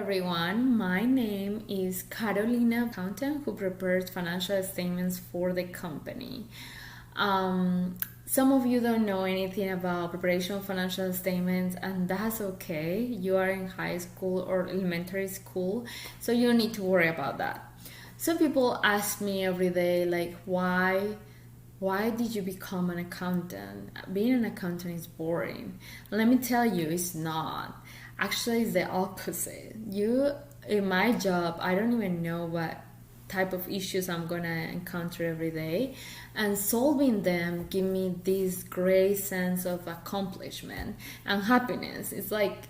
everyone, my name is Carolina, accountant who prepares financial statements for the company. Some of you don't know anything about preparation of financial statements, and that's okay. You are in high school or elementary school, so you don't need to worry about that. Some people ask me every day, like, why did you become an accountant? Being an accountant is boring. Let me tell you, it's not. Actually, it's the opposite. In my job, I don't even know what type of issues I'm gonna encounter every day, and solving them give me this great sense of accomplishment and happiness. It's like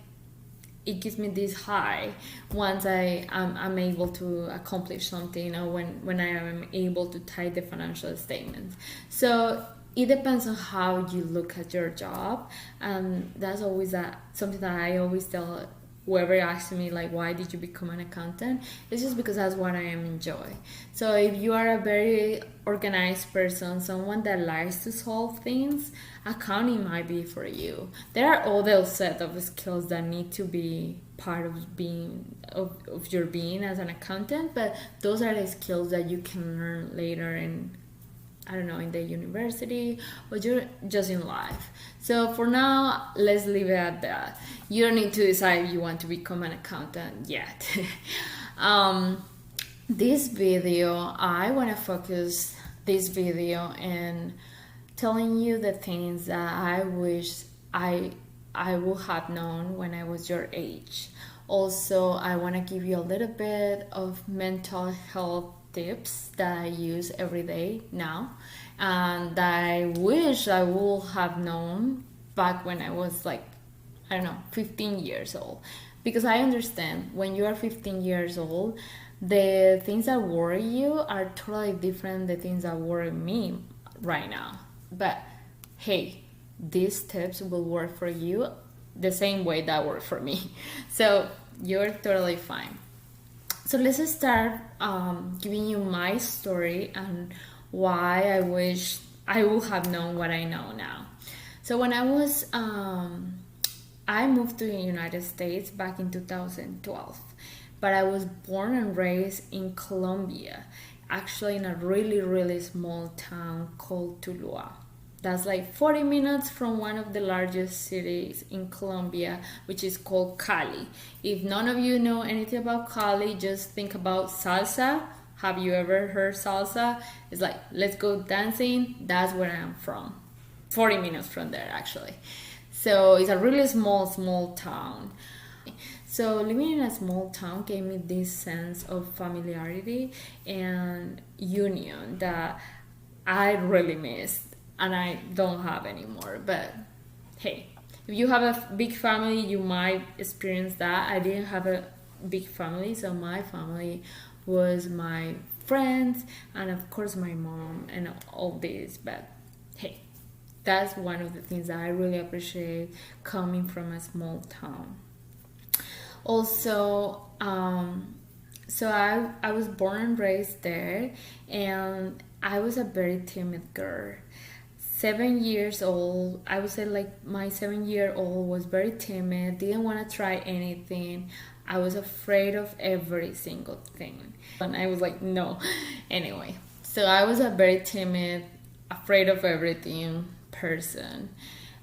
it gives me this high once I'm able to accomplish something, or when I am able to tie the financial statements. So it depends on how you look at your job, and that's always something that I always tell whoever asks me, like, why did you become an accountant? It's just because that's what I am enjoy. So if you are a very organized person, someone that likes to solve things, accounting might be for you. There are other set of skills that need to be part of your being as an accountant, but those are the skills that you can learn later in the university or just in life. So for now, let's leave it at that. You don't need to decide if you want to become an accountant yet. This video, I want to focus this video in telling you the things that I wish I would have known when I was your age. Also, I want to give you a little bit of mental health tips that I use every day now, and that I wish I would have known back when I was 15 years old. Because I understand when you are 15 years old, the things that worry you are totally different than the things that worry me right now. But hey, these tips will work for you the same way that worked for me. So you're totally fine. So let's start giving you my story and why I wish I would have known what I know now. So when I moved to the United States back in 2012, but I was born and raised in Colombia, actually in a really, really small town called Tuluá. That's like 40 minutes from one of the largest cities in Colombia, which is called Cali. If none of you know anything about Cali, just think about salsa. Have you ever heard salsa? It's like, let's go dancing. That's where I'm from. 40 minutes from there, actually. So it's a really small town. So living in a small town gave me this sense of familiarity and union that I really missed, and I don't have anymore. But hey, if you have a big family, you might experience that. I didn't have a big family, so my family was my friends and of course my mom and all this. But hey, that's one of the things that I really appreciate coming from a small town. Also, so I was born and raised there, and I was a very timid girl. 7 years old, I would say, like, my 7-year-old was very timid, didn't want to try anything. I was afraid of every single thing, and I was like, no. Anyway, so I was a very timid, afraid of everything person.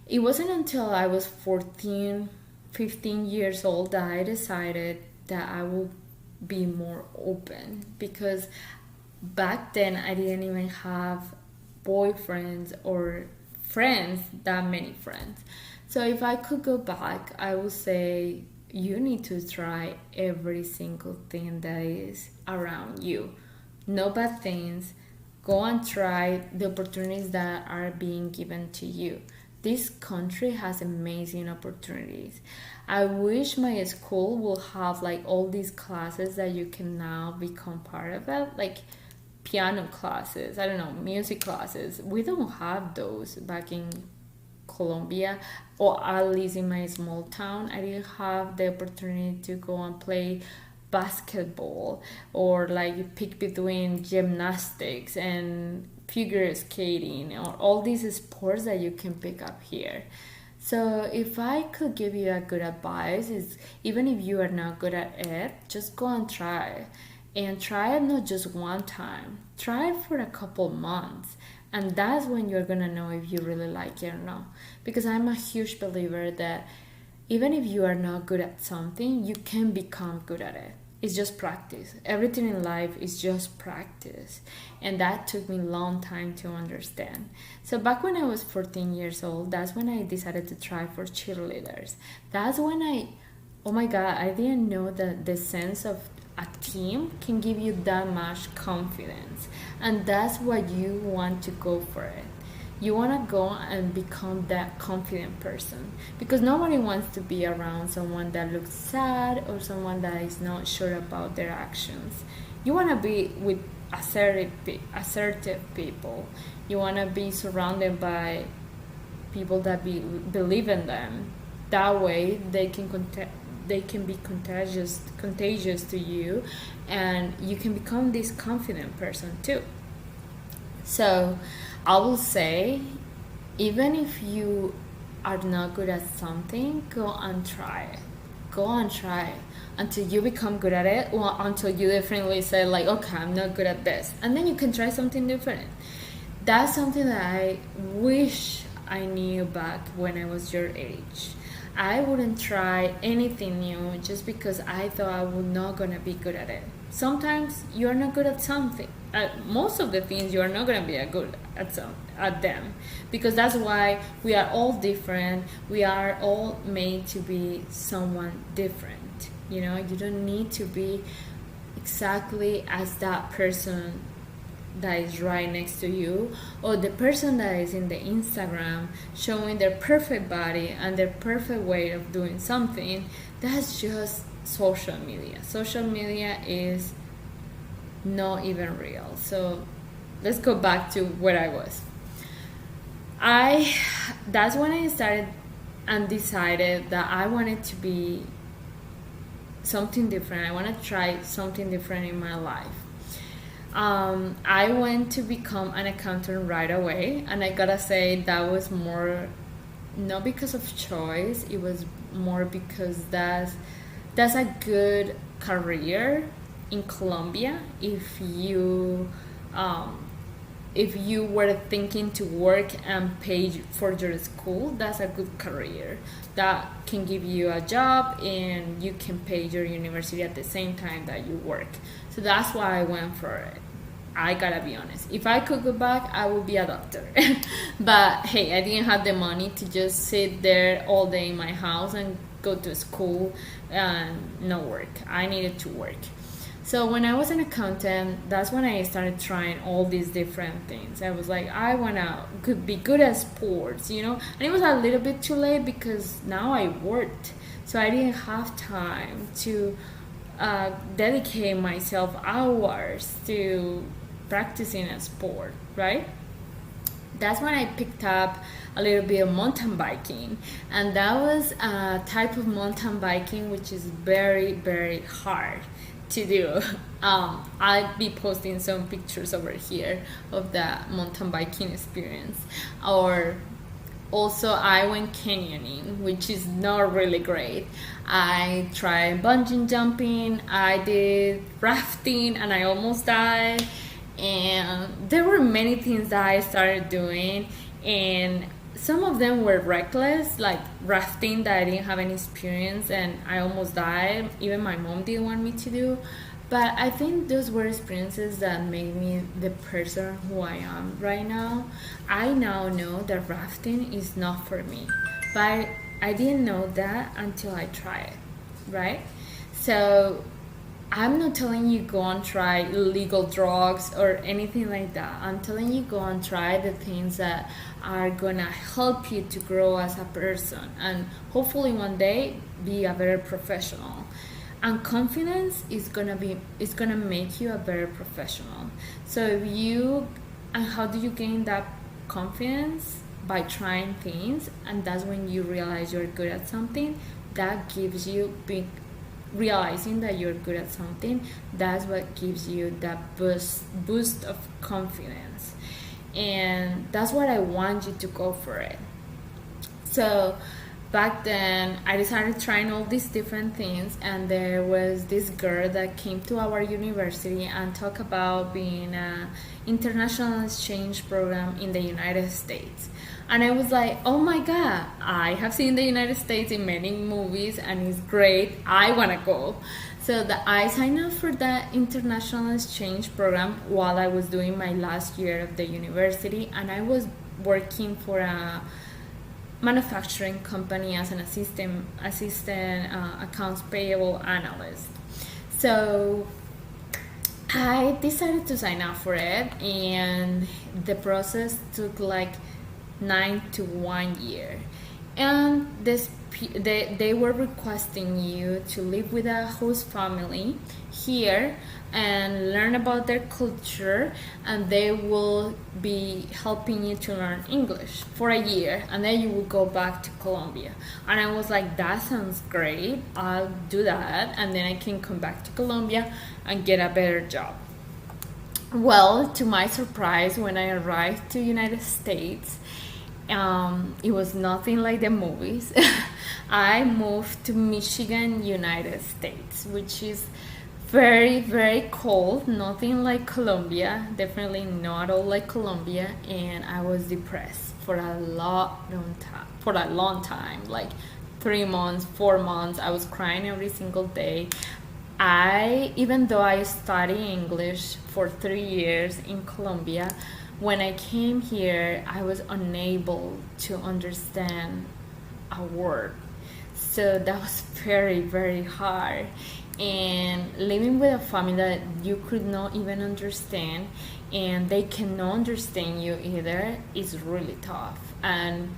It wasn't until I was 14, 15 years old that I decided that I would be more open, because back then I didn't even have boyfriends or friends, that many friends. So if I could go back, I would say you need to try every single thing that is around you. No bad things. Go and try the opportunities that are being given to you. This country has amazing opportunities. I wish my school will have like all these classes that you can now become part of it, like piano classes, music classes. We don't have those back in Colombia, or at least in my small town. I didn't have the opportunity to go and play basketball, or like pick between gymnastics and figure skating, or all these sports that you can pick up here. So if I could give you a good advice is, even if you are not good at it, just go and try. And try it not just one time. Try it for a couple months. And that's when you're gonna know if you really like it or not. Because I'm a huge believer that even if you are not good at something, you can become good at it. It's just practice. Everything in life is just practice. And that took me a long time to understand. So back when I was 14 years old, that's when I decided to try for cheerleaders. That's when oh my God, I didn't know that the sense of a team can give you that much confidence. And that's what you want to go for it. You want to go and become that confident person, because nobody wants to be around someone that looks sad or someone that is not sure about their actions. You want to be with assertive people. You want to be surrounded by people that believe in them. That way they can be contagious to you, and you can become this confident person too. So I will say, even if you are not good at something, go and try it. Go and try it until you become good at it, or until you definitely say like, okay, I'm not good at this, and then you can try something different. That's something that I wish I knew back when I was your age. I wouldn't try anything new just because I thought I was not gonna be good at it. Sometimes you're not good at something. Most of the things you are not gonna be good at them, because that's why we are all different. We are all made to be someone different. You know, you don't need to be exactly as that person that is right next to you, or the person that is in the Instagram showing their perfect body and their perfect way of doing something. That's just social media. Social media is not even real. So let's go back to where I was. That's when I started and decided that I wanted to be something different. I want to try something different in my life. I went to become an accountant right away, and I gotta say that was more not because of choice. It was more because that's a good career in Colombia. If you were thinking to work and pay for your school, that's a good career that can give you a job, and you can pay your university at the same time that you work. So that's why I went for it. I gotta be honest. If I could go back, I would be a doctor. But hey, I didn't have the money to just sit there all day in my house and go to school and not work. I needed to work. So when I was an accountant, that's when I started trying all these different things. I was like, I wanna be good at sports, you know? And it was a little bit too late because now I worked. So I didn't have time to dedicate myself hours to practicing a sport, right? That's when I picked up a little bit of mountain biking, and that was a type of mountain biking which is very, very hard to do. I'll be posting some pictures over here of the mountain biking experience. Or also I went canyoning, which is not really great. I tried bungee jumping, I did rafting, and I almost died. And there were many things that I started doing, and some of them were reckless, like rafting that I didn't have any experience and I almost died. Even my mom didn't want me to do. But I think those were experiences that made me the person who I am right now. I now know that rafting is not for me, but I didn't know that until I tried it, right? So I'm not telling you go and try illegal drugs or anything like that. I'm telling you go and try the things that are gonna help you to grow as a person and hopefully one day be a better professional. And confidence is gonna make you a better professional. So and how do you gain that confidence? By trying things, and that's when you realize you're good at something. That gives you realizing that you're good at something, that's what gives you that boost of confidence, and that's what I want you to go for it. So back then I decided trying all these different things, and there was this girl that came to our university and talked about being a international exchange program in the United States. And I was like, oh my god, I have seen the United States in many movies and it's great, I want to go. So I signed up for that international exchange program while I was doing my last year of the university, and I was working for a manufacturing company as an assistant accounts payable analyst. So I decided to sign up for it, and the process took like 9 to 1 year. And they were requesting you to live with a host family here and learn about their culture, and they will be helping you to learn English for a year, and then you will go back to Colombia. And I was like, that sounds great, I'll do that, and then I can come back to Colombia and get a better job. Well, to my surprise, when I arrived to United States, it was nothing like the movies. I moved to Michigan, United States, which is very, very cold, nothing like Colombia, definitely not all like Colombia, and I was depressed for a long time, like 3 months, 4 months. I was crying every single day. Even though I studied English for 3 years in Colombia, when I came here, I was unable to understand a word. So that was very, very hard. And living with a family that you could not even understand, and they cannot understand you either, is really tough. And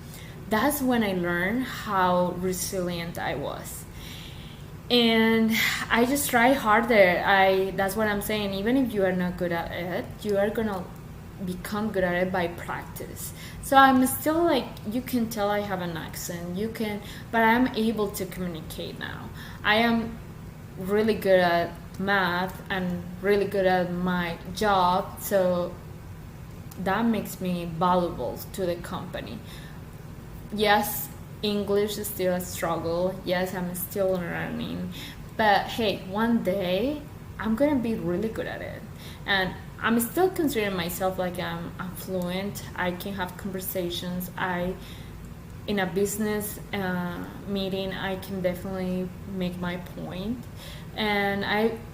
that's when I learned how resilient I was. And I just try harder. That's what I'm saying. Even if you are not good at it, you are gonna become good at it by practice. So I'm still like, you can tell I have an accent, but I'm able to communicate now. I am really good at math and really good at my job, so that makes me valuable to the company. Yes, English is still a struggle. Yes, I'm still learning, but hey, one day I'm gonna be really good at it. And I'm still considering myself like I'm fluent. I can have conversations. In a business meeting, I can definitely make my point. And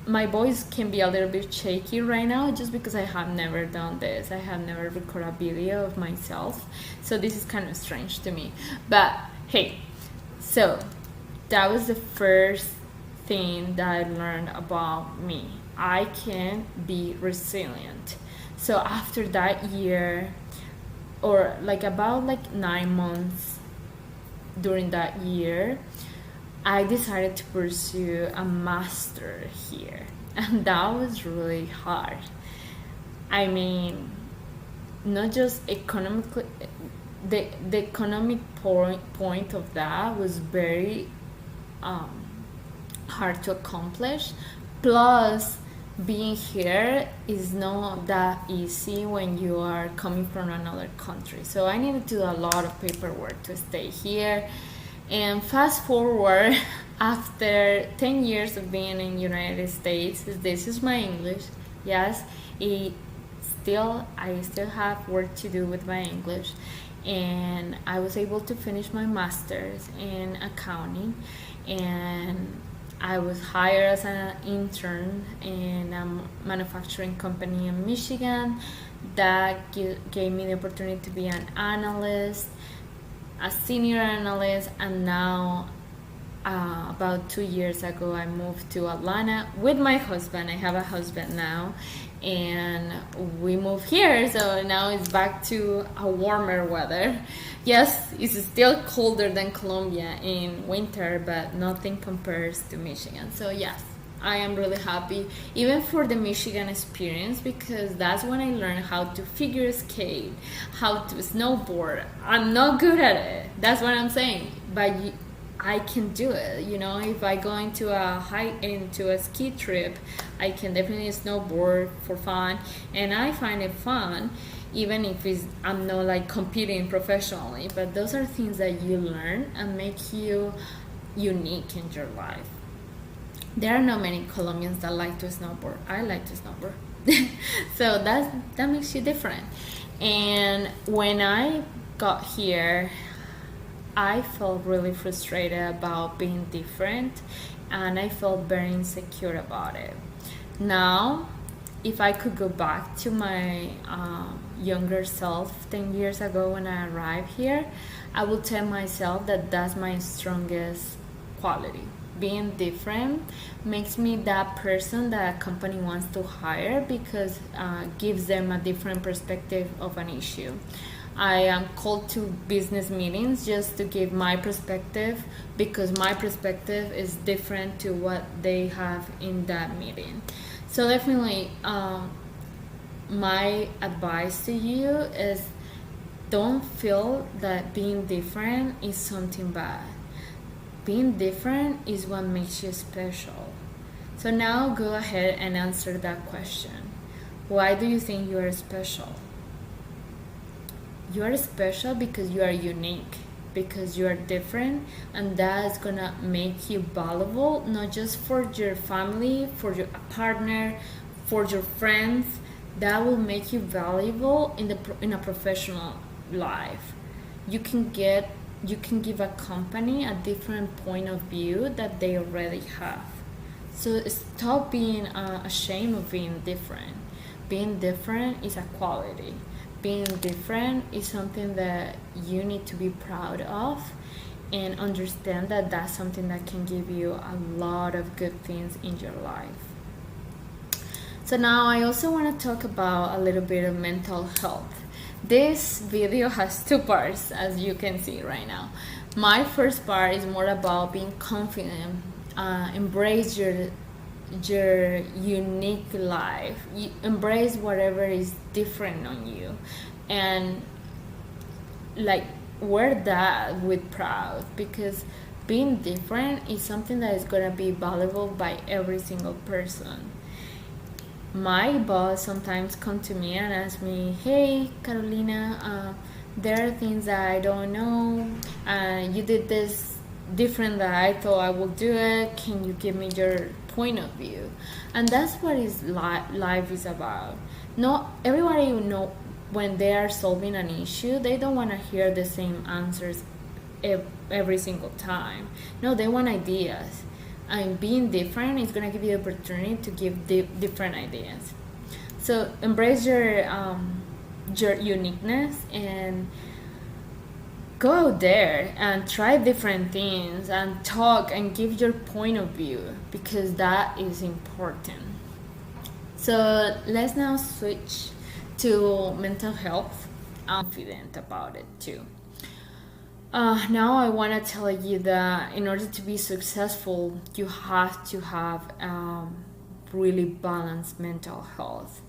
my voice can be a little bit shaky right now, just because I have never done this. I have never recorded a video of myself, so this is kind of strange to me. But hey, so that was the first thing that I learned about me. I can be resilient. So after that year, or about 9 months during that year, I decided to pursue a master here, and that was really hard. I mean, not just economically, the economic point of that was very hard to accomplish. Plus, being here is not that easy when you are coming from another country. So I needed to do a lot of paperwork to stay here. And fast forward, after 10 years of being in United States, this is my English. Yes, I still have work to do with my English. And I was able to finish my master's in accounting, and I was hired as an intern in a manufacturing company in Michigan. That gave me the opportunity to be an analyst, a senior analyst, and now about 2 years ago I moved to Atlanta with my husband. I have a husband now, and we moved here, so now it's back to a warmer weather. Yes, it's still colder than Colombia in winter, but nothing compares to Michigan. So yes, I am really happy, even for the Michigan experience, because that's when I learned how to figure skate, how to snowboard. I'm not good at it, that's what I'm saying, but I can do it. You know, if I go into a ski trip, I can definitely snowboard for fun, and I find it fun, even if I'm not like competing professionally. But those are things that you learn and make you unique in your life. There are not many Colombians that like to snowboard. I like to snowboard. So that makes you different. And when I got here, I felt really frustrated about being different, and I felt very insecure about it. Now, if I could go back to my younger self 10 years ago when I arrived here, I would tell myself that that's my strongest quality. Being different makes me that person that a company wants to hire, because gives them a different perspective of an issue. I am called to business meetings just to give my perspective, because my perspective is different to what they have in that meeting. So definitely, my advice to you is, don't feel that being different is something bad. Being different is what makes you special. So now go ahead and answer that question. Why do you think you are special? You are special because you are unique, because you are different, and that is gonna make you valuable, not just for your family, for your partner, for your friends. That will make you valuable in a professional life. You can give a company a different point of view that they already have. So stop being ashamed of being different. Being different is a quality. Being different is something that you need to be proud of, and understand that that's something that can give you a lot of good things in your life. So now I also want to talk about a little bit of mental health. This video has two parts, as you can see right now. My first part is more about being confident, embrace your unique life. You embrace whatever is different on you, and like wear that with proud, because being different is something that is going to be valuable by every single person. My boss sometimes come to me and ask me, hey Carolina, there are things that I don't know, you did this different that I thought I would do it, can you give me your point of view? And that's what life is about. Not everybody, when they are solving an issue, they don't want to hear the same answers every single time. No, they want ideas, and being different is going to give you the opportunity to give different ideas. So embrace your uniqueness, and go out there and try different things and talk and give your point of view, because that is important. So let's now switch to mental health. I'm confident about it too. Now I want to tell you that in order to be successful, you have to have really balanced mental health.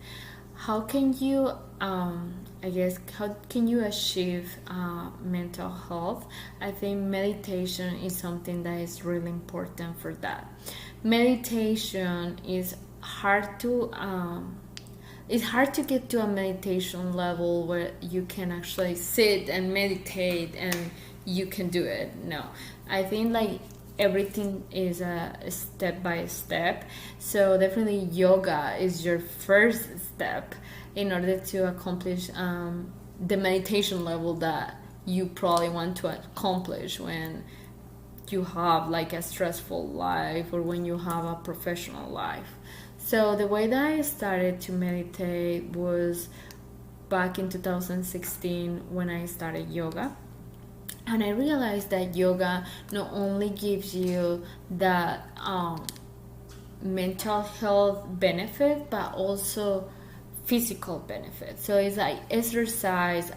How can you how can you achieve mental health? I think meditation is something that is really important for that. Meditation is hard to it's hard to get to a meditation level where you can actually sit and meditate and you can do it. No, I think like everything is a step by step. So definitely yoga is your first step in order to accomplish the meditation level that you probably want to accomplish when you have like a stressful life or when you have a professional life. So the way that I started to meditate was back in 2016 when I started yoga. And I realized that yoga not only gives you that mental health benefit, but also physical benefit. So it's like exercising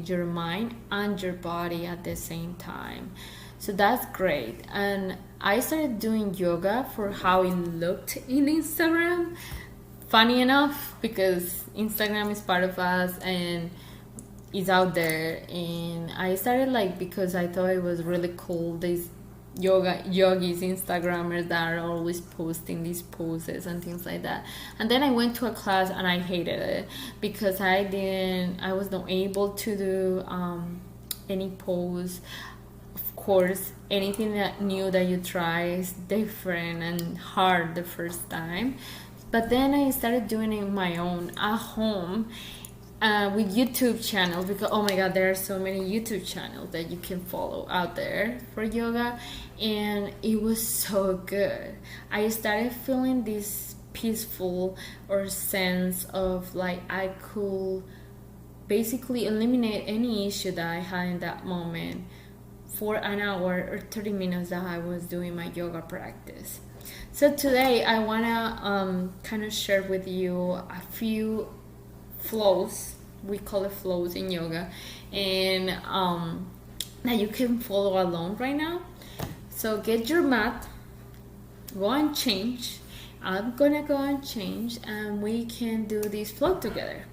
your mind and your body at the same time. So that's great. And I started doing yoga for how it looked in Instagram. Funny enough, because Instagram is part of us, and is out there, and I started like because I thought it was really cool. These yogis, Instagrammers that are always posting these poses and things like that. And then I went to a class and I hated it because I was not able to do any pose. Of course, anything that new that you try is different and hard the first time. But then I started doing it my own at home, with YouTube channels, because oh my god, there are so many YouTube channels that you can follow out there for yoga, and it was so good. I started feeling this peaceful or sense of like I could basically eliminate any issue that I had in that moment for an hour or 30 minutes that I was doing my yoga practice. So today I want to kind of share with you a few flows. We call it flows in yoga, and that you can follow along right now. So get your mat, go and change. I'm gonna go and change, and we can do this flow together.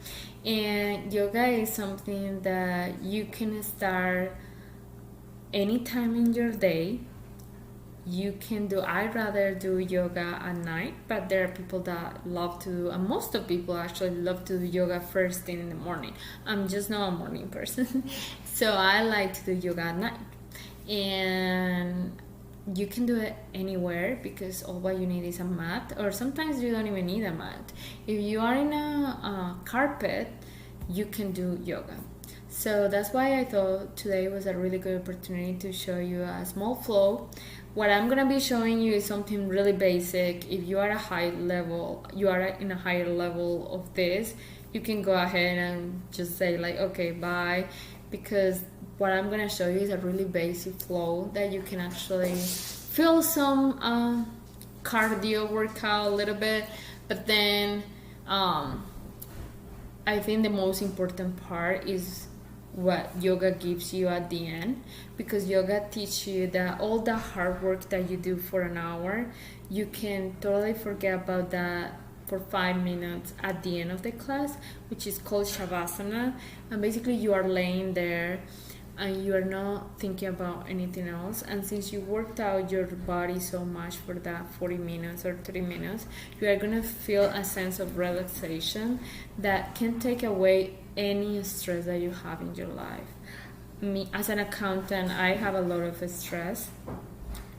And yoga is something that you can start anytime in your day. You can do, I'd rather do yoga at night, but there are people that love to do, and most of people actually love to do yoga first thing in the morning. I'm just not a morning person. So I like to do yoga at night, and you can do it anywhere because all what you need is a mat, or sometimes you don't even need a mat. If you are in a carpet, you can do yoga. So that's why I thought today was a really good opportunity to show you a small flow. What I'm gonna be showing you is something really basic. If you are in a higher level of this, you can go ahead and just say like, okay, bye, because what I'm gonna show you is a really basic flow that you can actually feel some cardio workout a little bit, but then I think the most important part is what yoga gives you at the end, because yoga teaches you that all the hard work that you do for an hour, you can totally forget about that for 5 minutes at the end of the class, which is called shavasana. And basically you are laying there and you are not thinking about anything else, and since you worked out your body so much for that 40 minutes or 30 minutes, you are going to feel a sense of relaxation that can take away any stress that you have in your life. Me as an accountant, I have a lot of stress,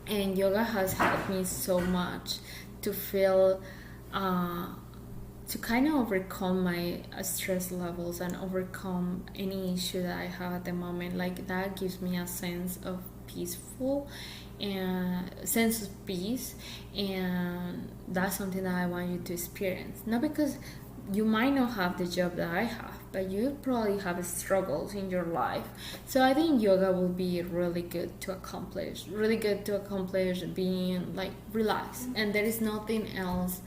and yoga has helped me so much to feel to kind of overcome my stress levels and overcome any issue that I have at the moment. Like that gives me a sense of peaceful and sense of peace, and that's something that I want you to experience. Not because you might not have the job that I have, but you probably have struggles in your life. So I think yoga will be really good to accomplish being like relaxed, and there is nothing else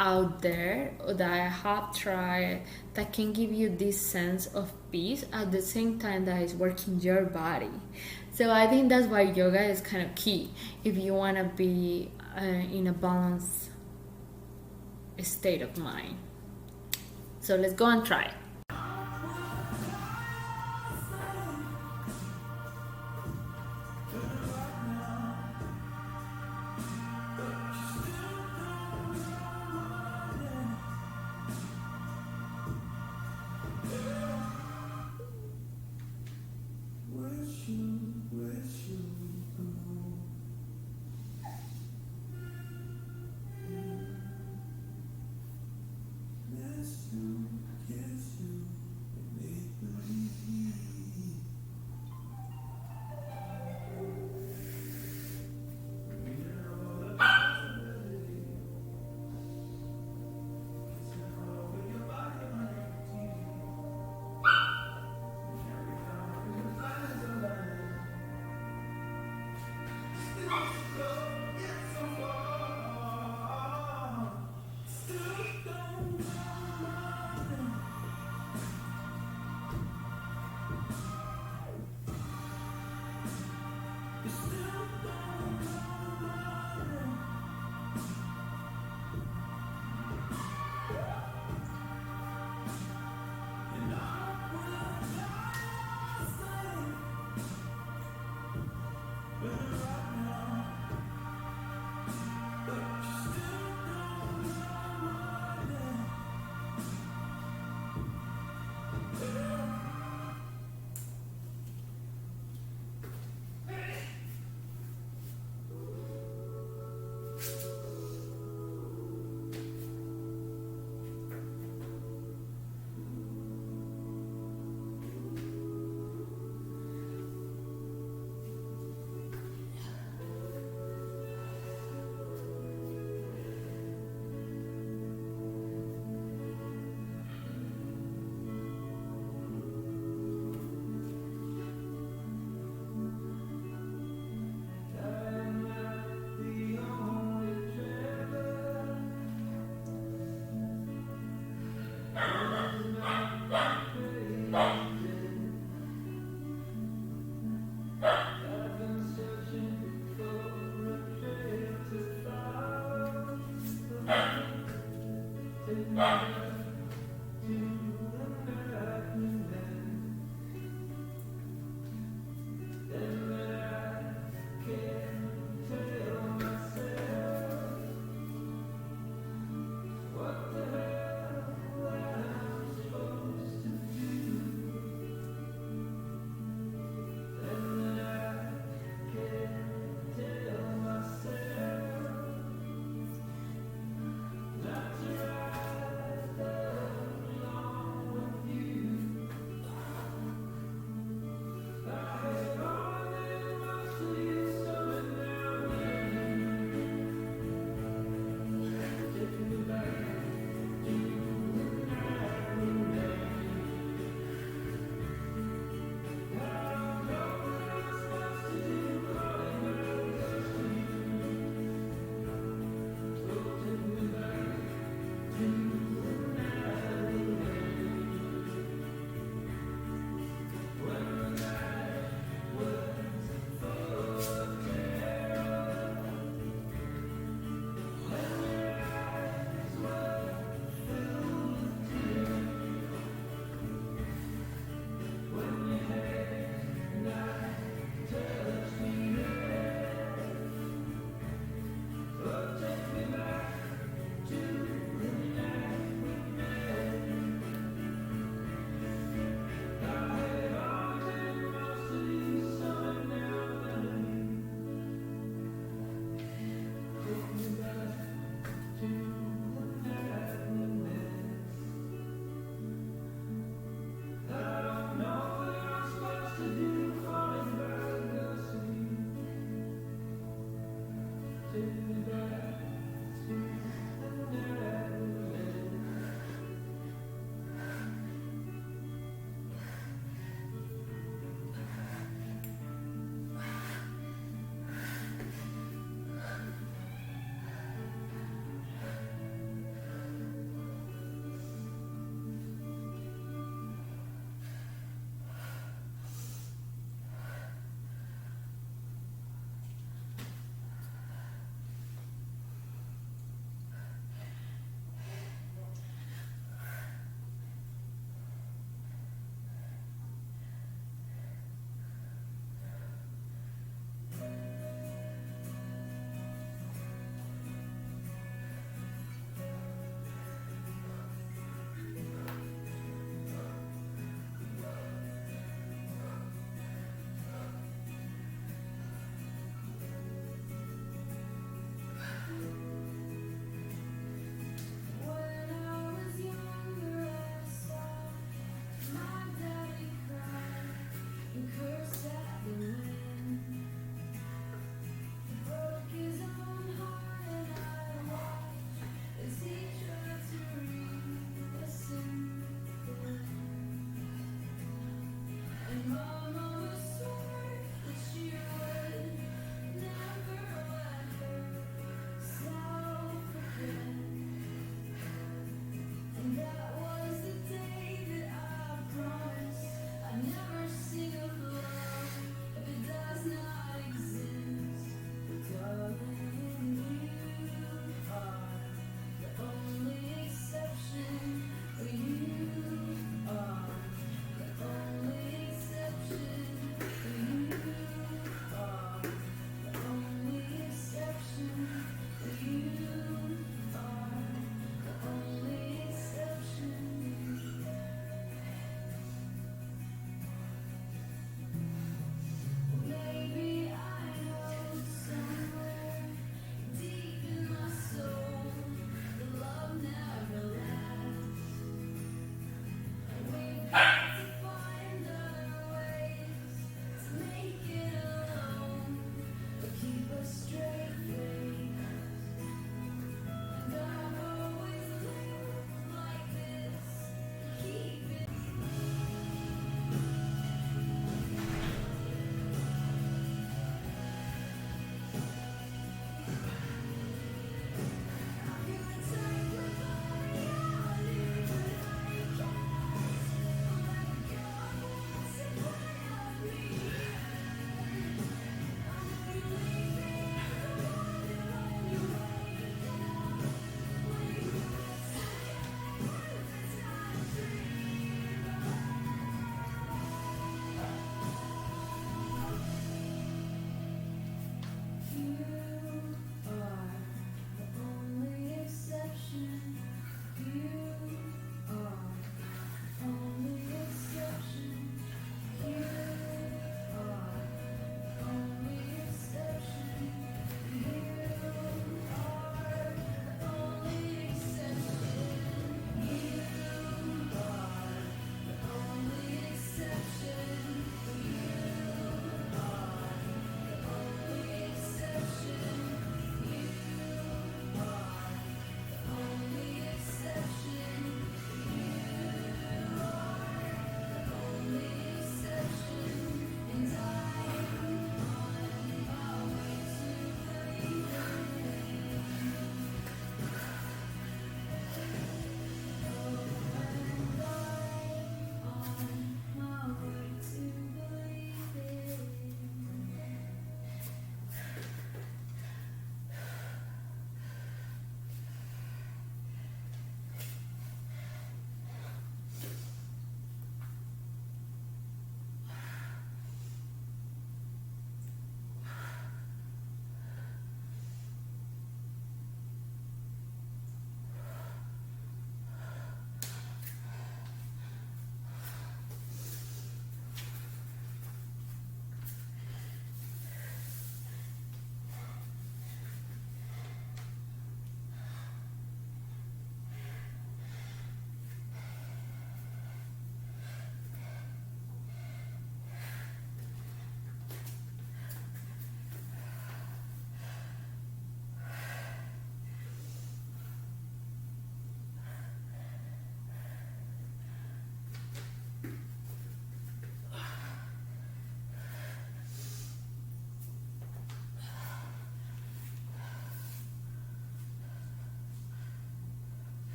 out there that I have tried that can give you this sense of peace at the same time that is working your body. So I think that's why yoga is kind of key if you want to be in a balanced state of mind. So let's go and try.